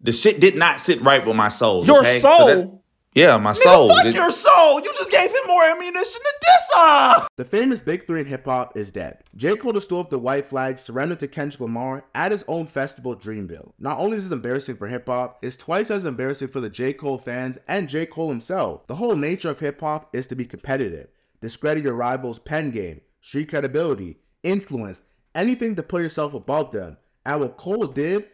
The shit did not sit right with my soul. Your okay? soul? Yeah, my Nigga, soul. fuck your soul. You just gave him more ammunition to diss on. The famous Big Three in hip-hop is dead. J. Cole stole up the white flag, surrendered to Kendrick Lamar at his own festival, Dreamville. Not only is this embarrassing for hip-hop, it's twice as embarrassing for the J. Cole fans and J. Cole himself. The whole nature of hip-hop is to be competitive. Discredit your rival's pen game, street credibility, influence, anything to put yourself above them. And what Cole did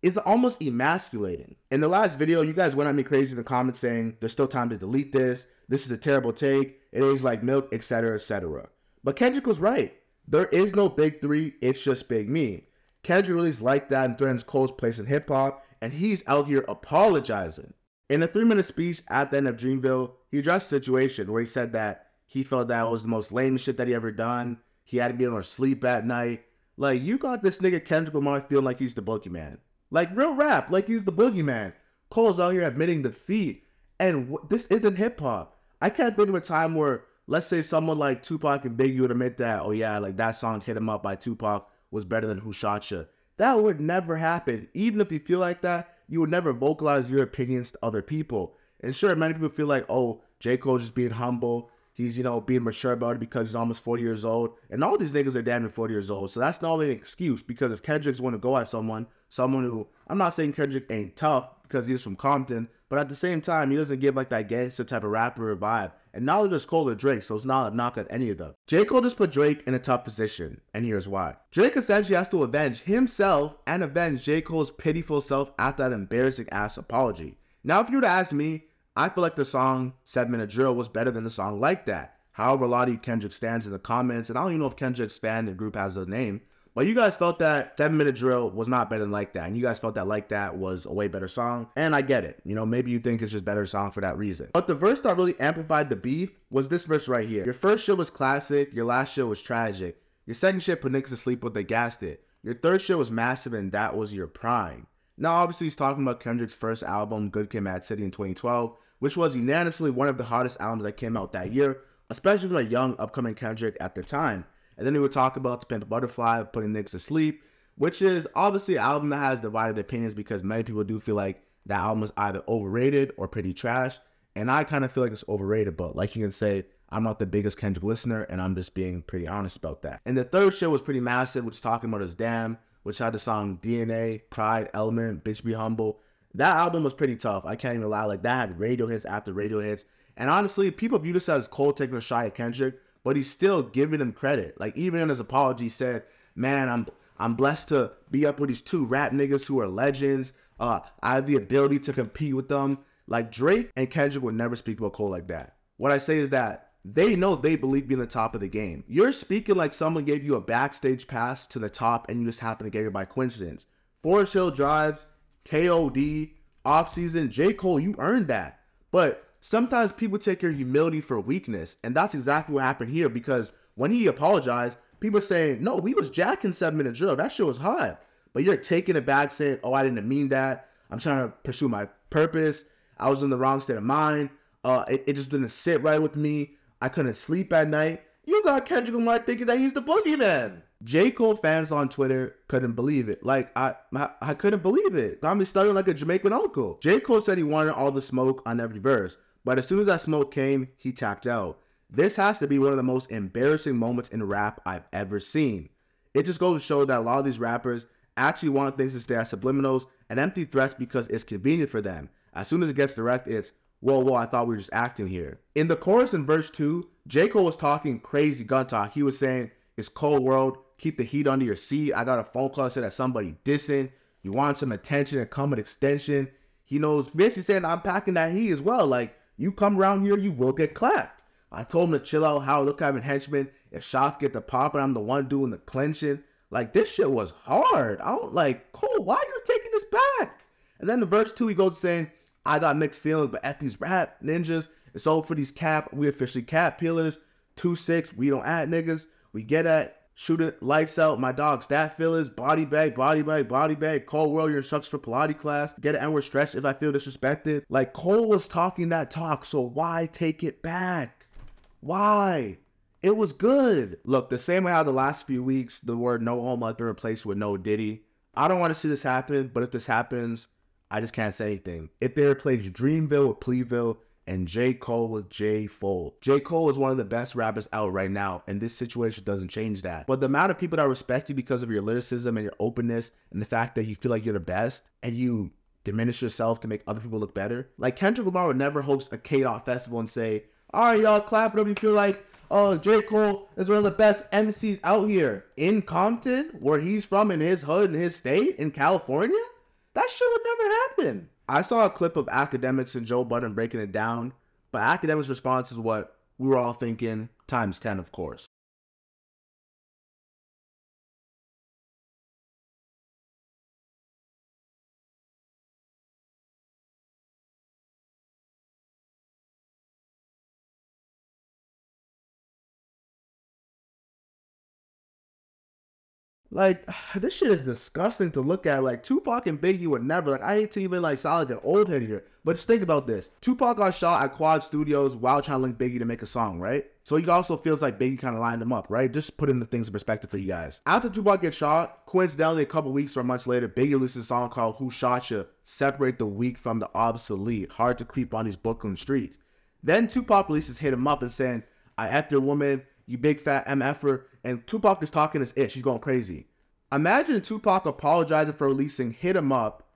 is almost emasculating. In the last video, you guys went at me crazy in the comments saying, there's still time to delete this is a terrible take, it is like milk, etc., etc. But Kendrick was right. There is no Big Three, it's just Big Me. Kendrick really is like that and threatens Cole's place in hip-hop, and he's out here apologizing. In a 3-minute speech at the end of Dreamville, he addressed the situation where he said that he felt that was the most lame shit that he ever done, he had to be able to sleep at night. Like, you got this nigga Kendrick Lamar feeling like he's the boogeyman. Like, real rap, like he's the boogeyman. Cole's out here admitting defeat. And this isn't hip-hop. I can't think of a time where, let's say someone like Tupac and Biggie would admit that, oh yeah, like that song Hit 'Em Up by Tupac was better than Who Shot Ya. That would never happen. Even if you feel like that, you would never vocalize your opinions to other people. And sure, many people feel like, oh, J. Cole's just being humble. He's, you know, being mature about it because he's almost 40 years old. And all these niggas are damn near 40 years old. So that's not really an excuse, because if Kendrick's want to go at someone who, I'm not saying Kendrick ain't tough because he's from Compton, but at the same time, he doesn't give like that gangster type of rapper vibe. And neither does Cole or Drake, so it's not a knock at any of them. J. Cole just put Drake in a tough position, and here's why. Drake essentially has to avenge himself and avenge J. Cole's pitiful self after that embarrassing ass apology. Now, if you were to ask me, I feel like the song 7-Minute Drill was better than the song Like That. However, a lot of you Kendrick stands in the comments, and I don't even know if Kendrick's fan and group has a name, but you guys felt that 7-Minute Drill was not better than Like That, and you guys felt that Like That was a way better song, and I get it. You know, maybe you think it's just a better song for that reason. But the verse that really amplified the beef was this verse right here. Your first shit was classic, your last shit was tragic. Your second shit put niggas to sleep but they gassed it. Your third shit was massive and that was your prime. Now, obviously, he's talking about Kendrick's first album, Good Kid, Mad City in 2012, which was unanimously one of the hottest albums that came out that year, especially for a young, upcoming Kendrick at the time. And then he would talk about To Pimp a Butterfly, Putting Niggas to Sleep, which is obviously an album that has divided opinions because many people do feel like that album is either overrated or pretty trash. And I kind of feel like it's overrated, but like you can say, I'm not the biggest Kendrick listener, and I'm just being pretty honest about that. And the third shit was pretty massive, which is talking about his Damn, which had the song DNA, Pride, Element, Bitch Be Humble. That album was pretty tough. I can't even lie. Like, that had radio hits after radio hits. And honestly, people view this as Cole taking a shot at Kendrick, but he's still giving him credit. Like, even in his apology, he said, man, I'm blessed to be up with these two rap niggas who are legends. I have the ability to compete with them. Like, Drake and Kendrick would never speak about Cole like that. What I say is that they know they believe being the top of the game. You're speaking like someone gave you a backstage pass to the top and you just happen to get it by coincidence. Forest Hill Drives, KOD, Offseason, J. Cole, you earned that. But sometimes people take your humility for weakness, and that's exactly what happened here, because when he apologized, people are saying, no, we was jacking 7-Minute Drill. That shit was hot. But you're taking it back saying, oh, I didn't mean that. I'm trying to pursue my purpose. I was in the wrong state of mind. It just didn't sit right with me. I couldn't sleep at night. You got Kendrick Lamar thinking that he's the boogeyman. J. Cole fans on Twitter couldn't believe it. Like, I couldn't believe it. I'm just studying like a Jamaican uncle. J. Cole said he wanted all the smoke on every verse, but as soon as that smoke came, he tapped out. This has to be one of the most embarrassing moments in rap I've ever seen. It just goes to show that a lot of these rappers actually want things to stay as subliminals and empty threats because it's convenient for them. As soon as it gets direct, it's, whoa, I thought we were just acting here. In the chorus in verse 2, J. Cole was talking crazy gun talk. He was saying, it's cold world, keep the heat under your seat. I got a phone call that said that somebody dissing. You want some attention and come an extension. He knows, basically saying I'm packing that heat as well. Like, you come around here, you will get clapped. I told him to chill out, how look having henchmen. If shots get the popping, I'm the one doing the clenching. Like, this shit was hard. I don't like, Cole, why are you taking this back? And then the verse 2, he goes saying, I got mixed feelings, but at these rap ninjas, it's over for these cap. We officially cap peelers. 2-6, we don't add niggas. We get at shoot it, lights out. My dog stat fillers, body bag, body bag, body bag. Cold world, your instructions for Pilates class. Get an N-word stretch if I feel disrespected. Like, Cole was talking that talk, so why take it back? Why? It was good. Look, the same way how the last few weeks the word no homo has been replaced with no Diddy. I don't want to see this happen, but if this happens, I just can't say anything. If they replaced Dreamville with Pleasville and J. Cole with J. Fold. J. Cole is one of the best rappers out right now, and this situation doesn't change that. But the amount of people that respect you because of your lyricism and your openness and the fact that you feel like you're the best and you diminish yourself to make other people look better. Like Kendrick Lamar would never host a K-Dot festival and say, all right, y'all clap it up. You feel like, oh, J. Cole is one of the best MCs out here. In Compton, where he's from, in his hood, in his state, in California? That shit would never happen. I saw a clip of Academics and Joe Budden breaking it down, but Academics' response is what we were all thinking, times 10, of course. Like, this shit is disgusting to look at. Like, Tupac and Biggie would never, like, I hate to even, like, sound like an old head here, but just think about this. Tupac got shot at Quad Studios while trying to link Biggie to make a song, right? So he also feels like Biggie kind of lined him up, right? Just putting the things in perspective for you guys. After Tupac gets shot, coincidentally, a couple weeks or months later, Biggie releases a song called Who Shot Ya? Separate the weak from the obsolete. Hard to creep on these Brooklyn streets. Then Tupac releases Hit 'Em Up and saying, I effed your woman, you big fat MF'er, and Tupac is talking his itch. She's going crazy. Imagine Tupac apologizing for releasing Hit 'Em Up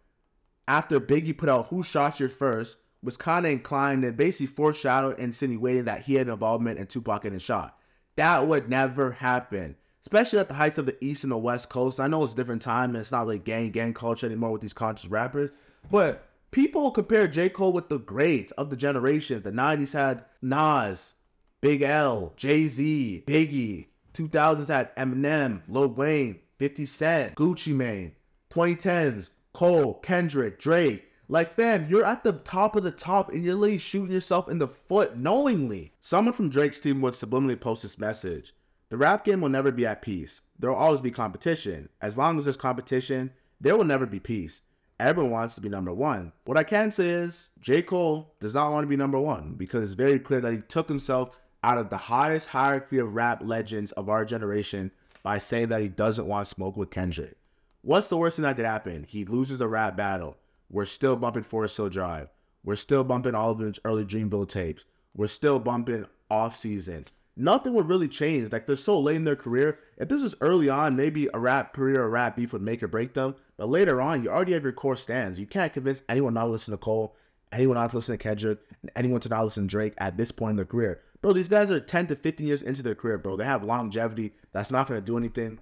after Biggie put out Who Shot You first, was kind of inclined and basically foreshadowed, insinuating that he had involvement in Tupac getting shot. That would never happen, especially at the heights of the East and the West Coast. I know it's a different time and it's not really gang culture anymore with these conscious rappers, but people compare J. Cole with the greats of the generation. The 90s had Nas, Big L, Jay-Z, Biggie. 2000s had Eminem, Lil Wayne, 50 Cent, Gucci Mane. 2010s, Cole, Kendrick, Drake. Like, fam, you're at the top of the top and you're literally shooting yourself in the foot knowingly. Someone from Drake's team would subliminally post this message. The rap game will never be at peace. There will always be competition. As long as there's competition, there will never be peace. Everyone wants to be number one. What I can say is, J. Cole does not want to be number one because it's very clear that he took himself out of the highest hierarchy of rap legends of our generation by saying that he doesn't want to smoke with Kendrick. What's the worst thing that could happen? He loses the rap battle. We're still bumping Forest Hill Drive. We're still bumping all of his early Dreamville tapes. We're still bumping Off Season. Nothing would really change. Like, they're so late in their career. If this was early on, maybe a rap career or rap beef would make or break them. But later on, you already have your core stands. You can't convince anyone not to listen to Cole, anyone not to listen to Kendrick, and anyone to not listen to Drake at this point in their career. Bro, these guys are 10 to 15 years into their career, bro. They have longevity. That's not going to do anything.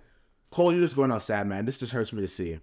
Cole, you're just going outside, man. This just hurts me to see.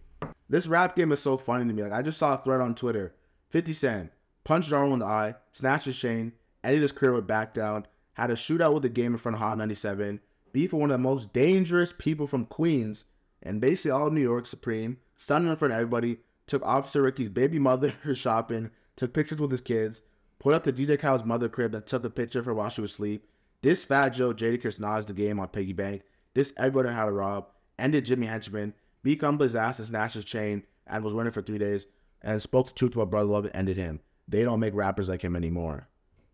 This rap game is so funny to me. Like, I just saw a thread on Twitter. 50 Cent punched Darwin in the eye, snatched his chain, ended his career with back down, had a shootout with the game in front of Hot 97, beef with one of the most dangerous people from Queens, and basically all of New York Supreme, stunned in front of everybody, took Officer Ricky's baby mother shopping, took pictures with his kids, pulled up to DJ Khaled's mother crib and took a picture for while she was asleep, dissed Fat Joe, Jadakiss Nas the game on Piggy Bank, dissed everybody on How to Rob, ended Jimmy Henchman, beat Gumble's ass and snatched his chain, and was running for 3 days, and spoke the truth to what Brother Love and ended him. They don't make rappers like him anymore.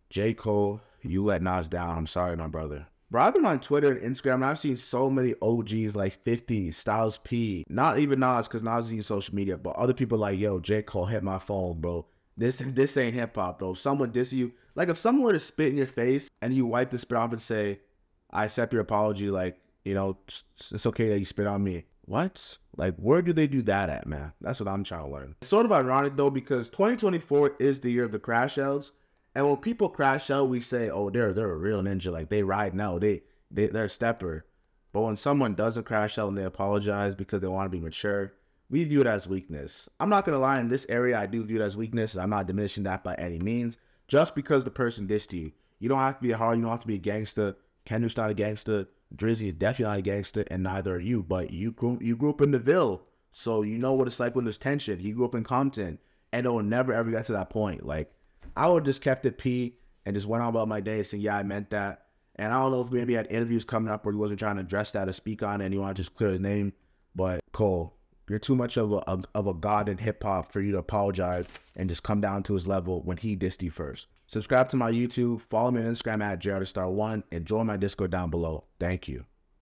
J. Cole, you let Nas down. I'm sorry, my brother. Bro, I've been on Twitter and Instagram, and I've seen so many OGs like 50, Styles P, not even Nas, because Nas is using social media, but other people like, yo, J. Cole hit my phone, bro. This ain't hip-hop, bro. If someone diss you, like, if someone were to spit in your face, and you wipe the spit off and say, I accept your apology, like, you know, it's okay that you spit on me. What? Like, where do they do that at, man? That's what I'm trying to learn. It's sort of ironic, though, because 2024 is the year of the crash outs. And when people crash out, we say, oh, they're a real ninja. Like, they ride now. They're a stepper. But when someone doesn't crash out and they apologize because they want to be mature, we view it as weakness. I'm not going to lie. In this area, I do view it as weakness. I'm not diminishing that by any means. Just because the person dissed you. You don't have to be a hard. You don't have to be a gangster. Kendrick's not a gangster. Drizzy is definitely not a gangster, and neither are you. But you grew up in the Ville, so you know what it's like when there's tension. He grew up in Compton, and it will never ever get to that point. Like, I would just kept it P and just went on about my day saying, yeah, I meant that. And I don't know if maybe he had interviews coming up where he wasn't trying to address that or speak on it, and he wanted to just clear his name. But Cole, you're too much of a god in hip hop for you to apologize and just come down to his level when he dissed you first. Subscribe to my YouTube, follow me on Instagram at JRStar1, and join my Discord down below. Thank you.